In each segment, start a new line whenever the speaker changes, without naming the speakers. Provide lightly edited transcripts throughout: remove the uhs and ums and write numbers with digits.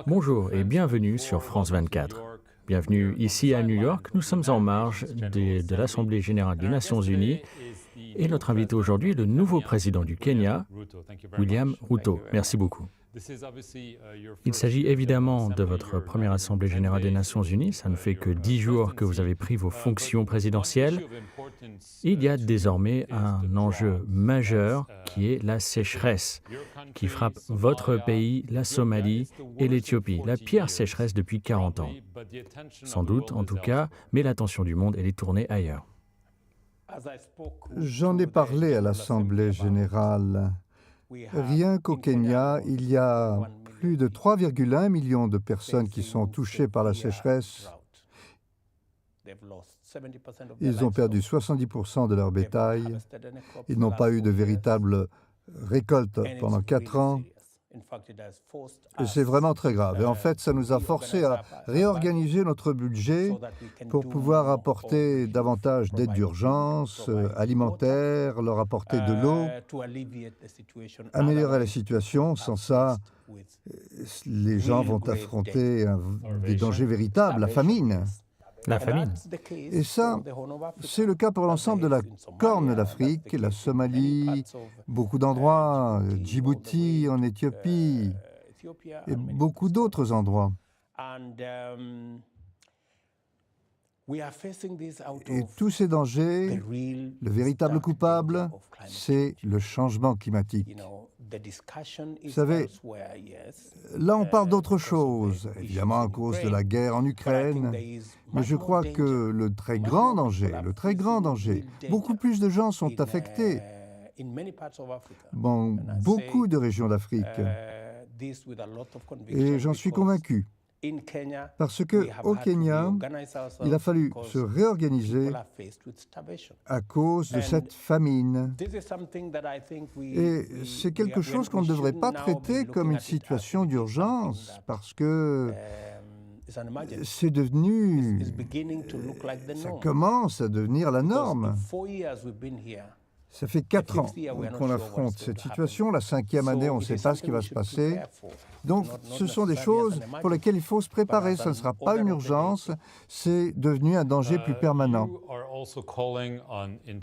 Bonjour et bienvenue sur France 24. Bienvenue ici à New York. Nous sommes en marge de l'Assemblée générale des Nations unies et notre invité aujourd'hui est le nouveau président du Kenya, William Ruto. Merci beaucoup. Il s'agit évidemment de votre première Assemblée générale des Nations unies. Ça ne fait que 10 jours que vous avez pris vos fonctions présidentielles. Il y a désormais un enjeu majeur qui est la sécheresse, qui frappe votre pays, la Somalie et l'Éthiopie. La pire sécheresse depuis 40 ans. Sans doute, en tout cas, mais l'attention du monde, elle est tournée ailleurs.
J'en ai parlé à l'Assemblée générale. Rien qu'au Kenya, il y a plus de 3,1 millions de personnes qui sont touchées par la sécheresse. Ils ont perdu 70% de leur bétail. Ils n'ont pas eu de véritable récolte pendant 4 ans. Et c'est vraiment très grave. Et en fait, ça nous a forcés à réorganiser notre budget pour pouvoir apporter davantage d'aide d'urgence, alimentaire, leur apporter de l'eau, améliorer la situation. Sans ça, les gens vont affronter des dangers véritables, la famine.
La famine.
Et ça, c'est le cas pour l'ensemble de la Corne d'Afrique, la Somalie, beaucoup d'endroits, Djibouti en Éthiopie et beaucoup d'autres endroits. Et tous ces dangers, le véritable coupable, c'est le changement climatique. Vous savez, là on parle d'autre chose, évidemment à cause de la guerre en Ukraine, mais je crois que le très grand danger, beaucoup plus de gens sont affectés dans beaucoup de régions d'Afrique. Et j'en suis convaincu. Parce qu'au Kenya, il a fallu se réorganiser à cause de cette famine. Et c'est quelque chose qu'on ne devrait pas traiter comme une situation d'urgence, parce que c'est devenu, ça commence à devenir la norme. Ça fait 4 ans qu'on affronte cette situation. La 5e année, on ne sait pas ce qui va se passer. Donc, ce sont des choses pour lesquelles il faut se préparer. Ce ne sera pas une urgence, c'est devenu un danger plus permanent.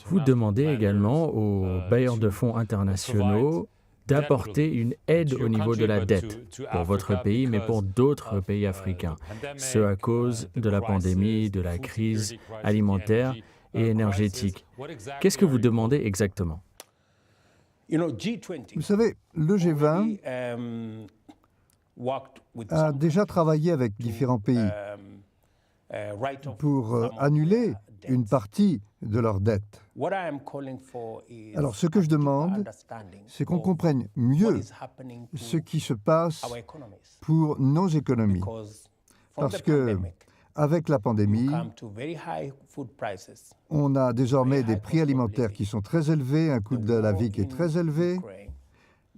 Vous demandez également aux bailleurs de fonds internationaux d'apporter une aide au niveau de la dette pour votre pays, mais pour d'autres pays africains. Ce à cause de la pandémie, de la crise alimentaire et énergétique. Qu'est-ce que vous demandez exactement?
Vous savez, le G20 a déjà travaillé avec différents pays pour annuler une partie de leurs dettes. Alors, ce que je demande, c'est qu'on comprenne mieux ce qui se passe pour nos économies. Parce que avec la pandémie, on a désormais des prix alimentaires qui sont très élevés, un coût de la vie qui est très élevé.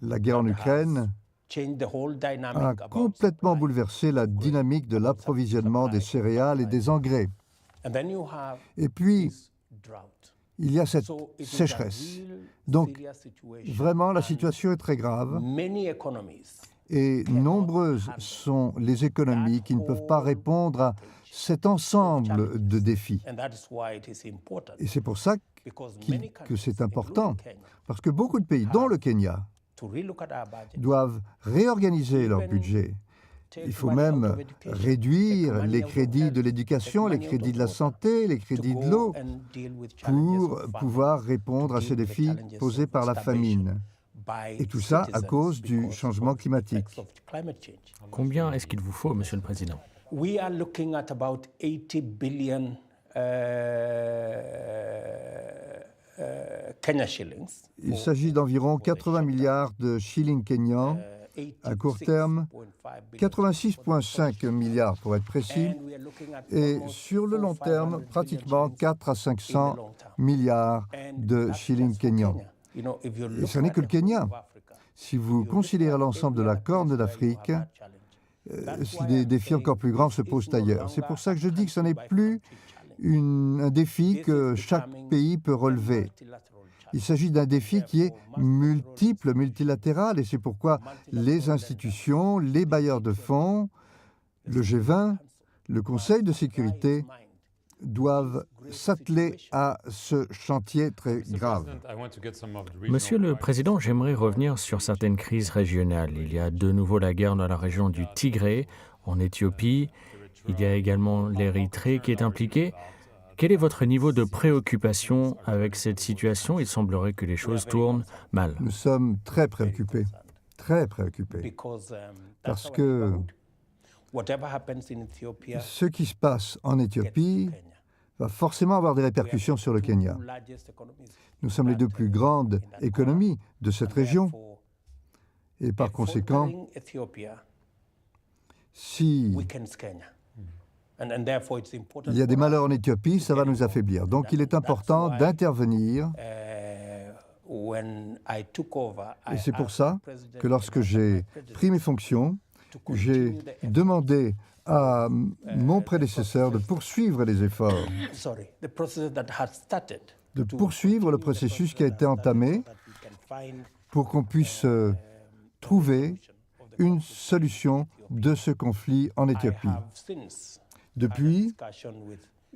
La guerre en Ukraine a complètement bouleversé la dynamique de l'approvisionnement des céréales et des engrais. Et puis, il y a cette sécheresse. Donc, vraiment, la situation est très grave. Et nombreuses sont les économies qui ne peuvent pas répondre à cet ensemble de défis. Et c'est pour ça que c'est important, parce que beaucoup de pays, dont le Kenya, doivent réorganiser leur budget. Il faut même réduire les crédits de l'éducation, les crédits de la santé, les crédits de l'eau, pour pouvoir répondre à ces défis posés par la famine. Et tout ça à cause du changement climatique.
Combien est-ce qu'il vous faut, Monsieur le Président?
We are looking at about 80 billion Kenya shillings.
Il s'agit d'environ 80 milliards de shillings kenyans à court terme, 86,5 milliards pour être précis, et sur le long terme, pratiquement 4 à 500 milliards de shillings kenyans. Et ce n'est que le Kenya. Si vous considérez l'ensemble de la Corne d'Afrique, des défis encore plus grands se posent ailleurs. C'est pour ça que je dis que ce n'est plus un défi que chaque pays peut relever. Il s'agit d'un défi qui est multiple, multilatéral, et c'est pourquoi les institutions, les bailleurs de fonds, le G20, le Conseil de sécurité doivent s'atteler à ce chantier très grave.
Monsieur le Président, j'aimerais revenir sur certaines crises régionales. Il y a de nouveau la guerre dans la région du Tigré, en Éthiopie. Il y a également l'Érythrée qui est impliquée. Quel est votre niveau de préoccupation avec cette situation? Il semblerait que les choses tournent mal.
Nous sommes très préoccupés, parce que ce qui se passe en Éthiopie va forcément avoir des répercussions sur le Kenya. Nous sommes les deux plus grandes économies de cette région, et par conséquent, si il y a des malheurs en Éthiopie, ça va nous affaiblir. Donc il est important d'intervenir. Et c'est pour ça que lorsque j'ai pris mes fonctions, j'ai demandé à mon prédécesseur de poursuivre les efforts, de poursuivre le processus qui a été entamé pour qu'on puisse trouver une solution de ce conflit en Éthiopie. Depuis,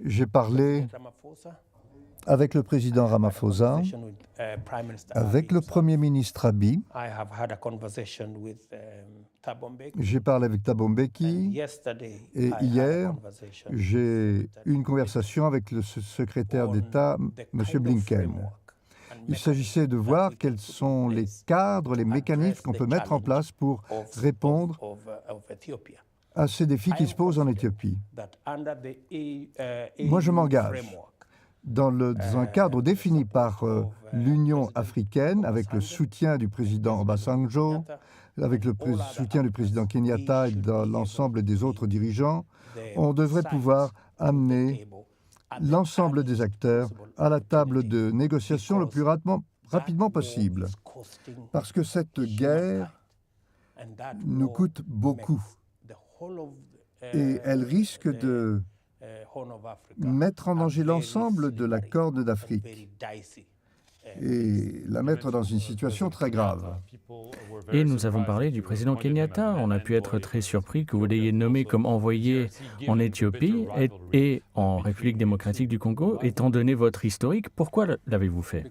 j'ai parlé avec le président Ramaphosa, avec le Premier ministre Abiy. J'ai parlé avec Thabo Mbeki et hier, j'ai eu une conversation avec le secrétaire d'État, M. Blinken. Il s'agissait de voir quels sont les cadres, les mécanismes qu'on peut mettre en place pour répondre à ces défis qui se posent en Éthiopie. Moi, je m'engage dans un cadre défini par l'Union africaine, avec le soutien du président Obasanjo, avec le soutien du président Kenyatta et de l'ensemble des autres dirigeants, on devrait pouvoir amener l'ensemble des acteurs à la table de négociation le plus rapidement possible. Parce que cette guerre nous coûte beaucoup. Et elle risque de mettre en danger l'ensemble de la Corne d'Afrique et la mettre dans une situation très grave.
Et nous avons parlé du président Kenyatta. On a pu être très surpris que vous l'ayez nommé comme envoyé en Éthiopie et en République démocratique du Congo. Étant donné votre historique, pourquoi l'avez-vous fait?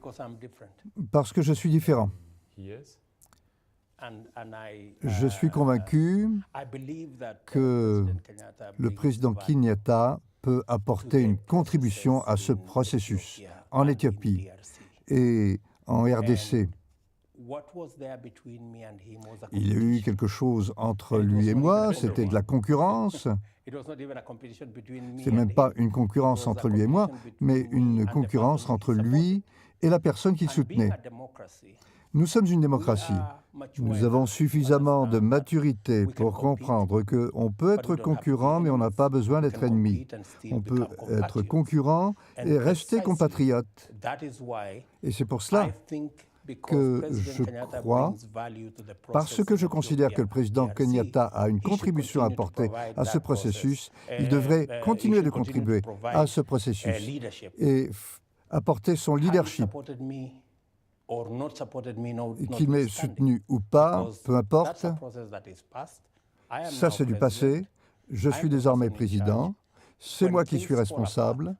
Parce que je suis différent. Je suis convaincu que le président Kenyatta peut apporter une contribution à ce processus en Éthiopie et en RDC. Il y a eu quelque chose entre lui et moi, c'était de la concurrence. C'est même pas une concurrence entre lui et moi, mais une concurrence entre lui et la personne qu'il soutenait. Nous sommes une démocratie. Nous avons suffisamment de maturité pour comprendre qu'on peut être concurrent, mais on n'a pas besoin d'être ennemi. On peut être concurrent et rester compatriote. Et c'est pour cela que je crois, parce que je considère que le président Kenyatta a une contribution à apporter à ce processus, il devrait continuer de contribuer à ce processus et apporter son leadership. Qu'il m'ait soutenu ou pas, peu importe, ça c'est du passé. Je suis désormais président, c'est moi qui suis responsable,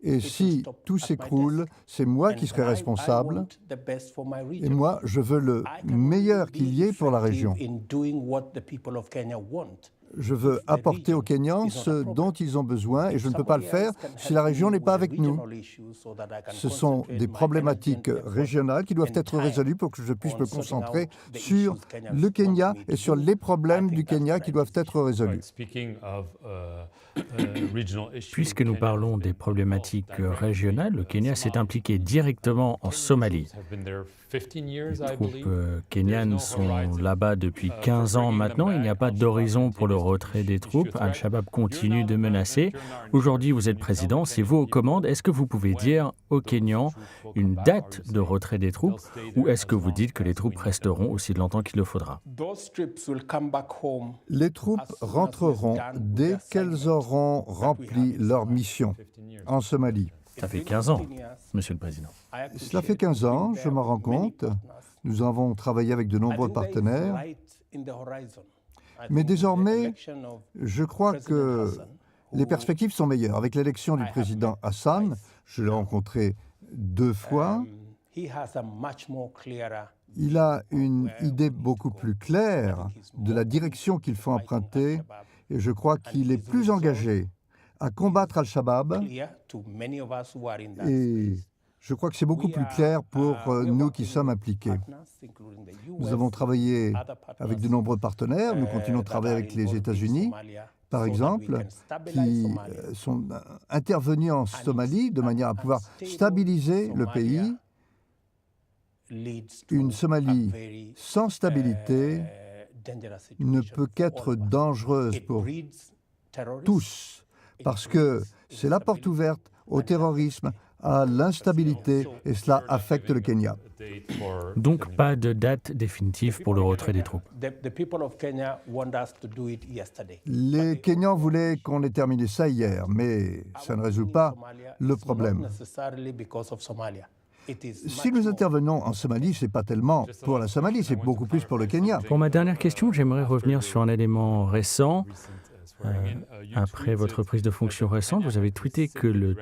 et si tout s'écroule, c'est moi qui serai responsable, et moi je veux le meilleur qu'il y ait pour la région. Je veux apporter aux Kenyans ce dont ils ont besoin et je ne peux pas le faire si la région n'est pas avec nous. Ce sont des problématiques régionales qui doivent être résolues pour que je puisse me concentrer sur le Kenya et sur les problèmes du Kenya qui doivent être résolus.
Puisque nous parlons des problématiques régionales, le Kenya s'est impliqué directement en Somalie. Les troupes kenyanes sont là-bas depuis 15 ans maintenant. Il n'y a pas d'horizon pour le retrait des troupes. Al-Shabaab continue de menacer. Aujourd'hui, vous êtes président, c'est vous aux commandes. Est-ce que vous pouvez dire aux Kenyans une date de retrait des troupes ou est-ce que vous dites que les troupes resteront aussi longtemps qu'il le faudra?
Les troupes rentreront dès qu'elles auront rempli leur mission en Somalie.
Ça fait 15 ans, Monsieur le Président.
Cela fait 15 ans, je m'en rends compte. Nous avons travaillé avec de nombreux partenaires. Mais désormais, je crois que les perspectives sont meilleures. Avec l'élection du président Hassan, je l'ai rencontré 2 fois. Il a une idée beaucoup plus claire de la direction qu'il faut emprunter et je crois qu'il est plus engagé à combattre Al-Shabaab et je crois que c'est beaucoup plus clair pour nous qui sommes impliqués. Nous avons travaillé avec de nombreux partenaires, nous continuons de travailler avec les États-Unis, par exemple, qui sont intervenus en Somalie de manière à pouvoir stabiliser le pays. Une Somalie sans stabilité ne peut qu'être dangereuse pour tous, parce que c'est la porte ouverte au terrorisme, à l'instabilité, et cela affecte le Kenya.
Donc pas de date définitive pour le retrait des troupes.
Les Kenyans voulaient qu'on ait terminé ça hier, mais ça ne résout pas le problème. Si nous intervenons en Somalie, ce n'est pas tellement pour la Somalie, c'est beaucoup plus pour le Kenya.
Pour ma dernière question, j'aimerais revenir sur un élément récent. Après votre prise de fonction récente, vous avez tweeté que le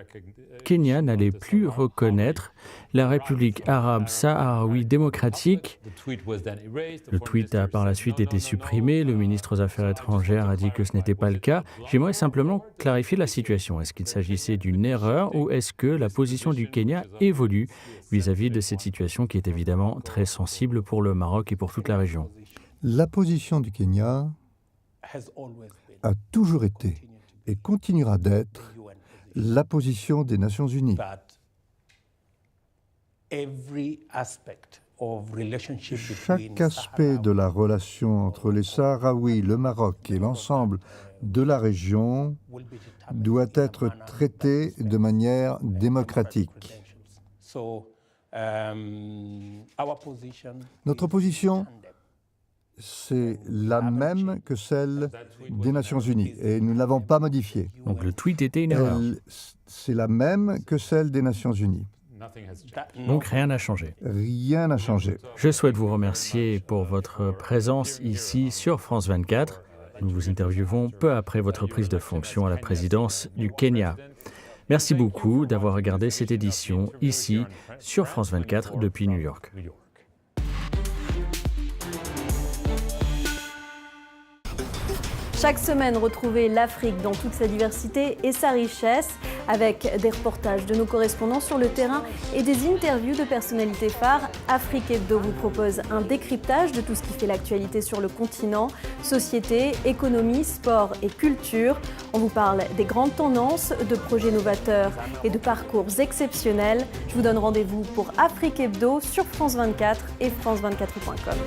Kenya n'allait plus reconnaître la République arabe sahraoui démocratique. Le tweet a par la suite été supprimé. Le ministre aux Affaires étrangères a dit que ce n'était pas le cas. J'aimerais simplement clarifier la situation. Est-ce qu'il s'agissait d'une erreur ou est-ce que la position du Kenya évolue vis-à-vis de cette situation qui est évidemment très sensible pour le Maroc et pour toute la région?
La position du Kenya a toujours été et continuera d'être la position des Nations Unies. Chaque aspect de la relation entre les Sahraouis, le Maroc et l'ensemble de la région doit être traité de manière démocratique. Notre position, c'est la même que celle des Nations Unies et nous ne l'avons pas modifiée.
Donc le tweet était une erreur.
C'est la même que celle des Nations Unies.
Donc rien n'a changé.
Rien n'a changé.
Je souhaite vous remercier pour votre présence ici sur France 24. Nous vous interviewons peu après votre prise de fonction à la présidence du Kenya. Merci beaucoup d'avoir regardé cette édition ici sur France 24 depuis New York.
Chaque semaine, retrouvez l'Afrique dans toute sa diversité et sa richesse, avec des reportages de nos correspondants sur le terrain et des interviews de personnalités phares. Afrique Hebdo vous propose un décryptage de tout ce qui fait l'actualité sur le continent, société, économie, sport et culture. On vous parle des grandes tendances, de projets novateurs et de parcours exceptionnels. Je vous donne rendez-vous pour Afrique Hebdo sur France 24 et France24.com.